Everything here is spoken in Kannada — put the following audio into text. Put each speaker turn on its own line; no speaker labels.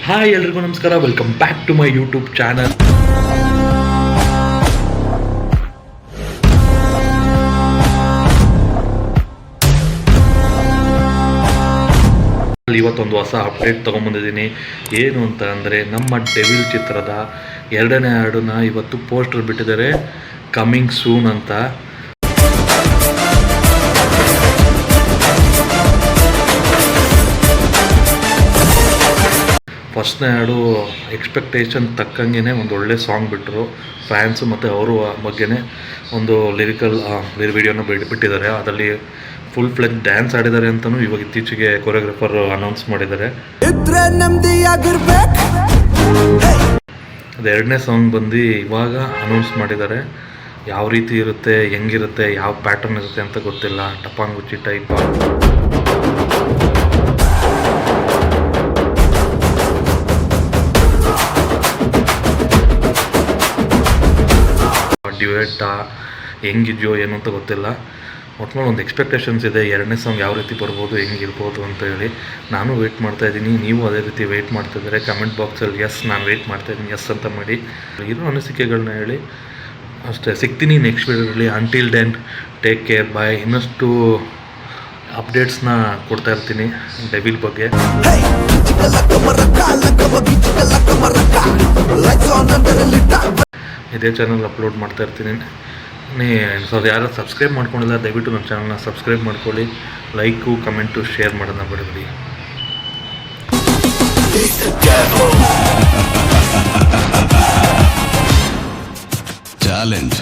ಹಾಯ್ ಎಲ್ರಿಗೂ ನಮಸ್ಕಾರ, welcome back to my YouTube channel. ಇವತ್ತೊಂದು ಹೊಸ ಅಪ್ಡೇಟ್ ತೊಗೊಂಬಂದಿದ್ದೀನಿ. ಏನು ಅಂತ ಅಂದರೆ, ನಮ್ಮ ಡೆವಿಲ್ ಚಿತ್ರದ 2ನೇ ಹಾಡನ್ನ ಇವತ್ತು ಪೋಸ್ಟರ್ ಬಿಟ್ಟಿದ್ದಾರೆ, ಕಮಿಂಗ್ ಸೂನ್ ಅಂತ. ಫಸ್ಟ್ನೇ ಹಾಡು ಎಕ್ಸ್ಪೆಕ್ಟೇಷನ್ ತಕ್ಕಂಗೆ ಒಂದು ಒಳ್ಳೆ ಸಾಂಗ್ ಬಿಟ್ಟರು. ಫ್ಯಾನ್ಸು ಮತ್ತು ಅವರು ಬಗ್ಗೆನೇ ಒಂದು ಲಿರಿಕಲ್ ವಿಡಿಯೋನ ಬಿಟ್ಟಿದ್ದಾರೆ. ಅದರಲ್ಲಿ ಫುಲ್ ಫ್ಲೆಜ್ ಡ್ಯಾನ್ಸ್ ಆಡಿದ್ದಾರೆ ಅಂತಲೂ ಇವಾಗ ಇತ್ತೀಚೆಗೆ ಕೊರಿಯೋಗ್ರಾಫರ್ ಅನೌನ್ಸ್ ಮಾಡಿದ್ದಾರೆ. ಅದು 2ನೇ ಸಾಂಗ್ ಬಂದು ಇವಾಗ ಅನೌನ್ಸ್ ಮಾಡಿದ್ದಾರೆ. ಯಾವ ರೀತಿ ಇರುತ್ತೆ, ಹೆಂಗಿರುತ್ತೆ, ಯಾವ ಪ್ಯಾಟರ್ನ್ ಇರುತ್ತೆ ಅಂತ ಗೊತ್ತಿಲ್ಲ. ಟಪಾಂಗುಚ್ಚಿ ಟೈಪ್ ಡ್ಯುಯೆಟ್ಟಾ ಹೆಂಗಿದೆಯೋ ಏನು ಅಂತ ಗೊತ್ತಿಲ್ಲ. ಒಟ್ನಲ್ಲಿ ಒಂದು ಎಕ್ಸ್ಪೆಕ್ಟೇಷನ್ಸ್ ಇದೆ, 2ನೇ ಸಾಂಗ್ ಯಾವ ರೀತಿ ಬರ್ಬೋದು, ಹೆಂಗಿರ್ಬೋದು ಅಂತ ಹೇಳಿ. ನಾನು ವೆಯ್ಟ್ ಮಾಡ್ತಾಯಿದ್ದೀನಿ, ನೀವು ಅದೇ ರೀತಿ ವೆಯ್ಟ್ ಮಾಡ್ತಿದ್ದಾರೆ. ಕಮೆಂಟ್ ಬಾಕ್ಸಲ್ಲಿ ಎಸ್ ನಾನು ವೆಯ್ಟ್ ಮಾಡ್ತಾಯಿದ್ದೀನಿ ಎಸ್ ಅಂತ ಮಾಡಿ ಇರೋ ಅನಿಸಿಕೆಗಳನ್ನ ಹೇಳಿ. ಅಷ್ಟೇ, ಸಿಗ್ತೀನಿ ನೆಕ್ಸ್ಟ್ ವೀಡಿಯೋದಲ್ಲಿ. ಅಂಟಿಲ್ ದೆನ್ ಟೇಕ್ ಕೇರ್, ಬಾಯ್. ಇನ್ನಷ್ಟು ಅಪ್ಡೇಟ್ಸ್ನ ಕೊಡ್ತಾ ಇರ್ತೀನಿ ಡೆವಿಲ್ ಬಗ್ಗೆ. ಇದೇ ಚಾನಲ್ ಅಪ್ಲೋಡ್ ಮಾಡ್ತಾ ಇರ್ತೀನಿ. ಯಾರು ಸಬ್ಸ್ಕ್ರೈಬ್ ಮಾಡ್ಕೊಂಡಿಲ್ಲ, ದಯವಿಟ್ಟು ನಮ್ಮ ಚಾನಲ್ನ ಸಬ್ಸ್ಕ್ರೈಬ್ ಮಾಡ್ಕೊಳ್ಳಿ. ಲೈಕು, ಕಮೆಂಟು, ಶೇರ್ ಮಾಡೋದನ್ನ ಬಿಡಬೇಡಿ.
ಚಾಲೆಂಜ್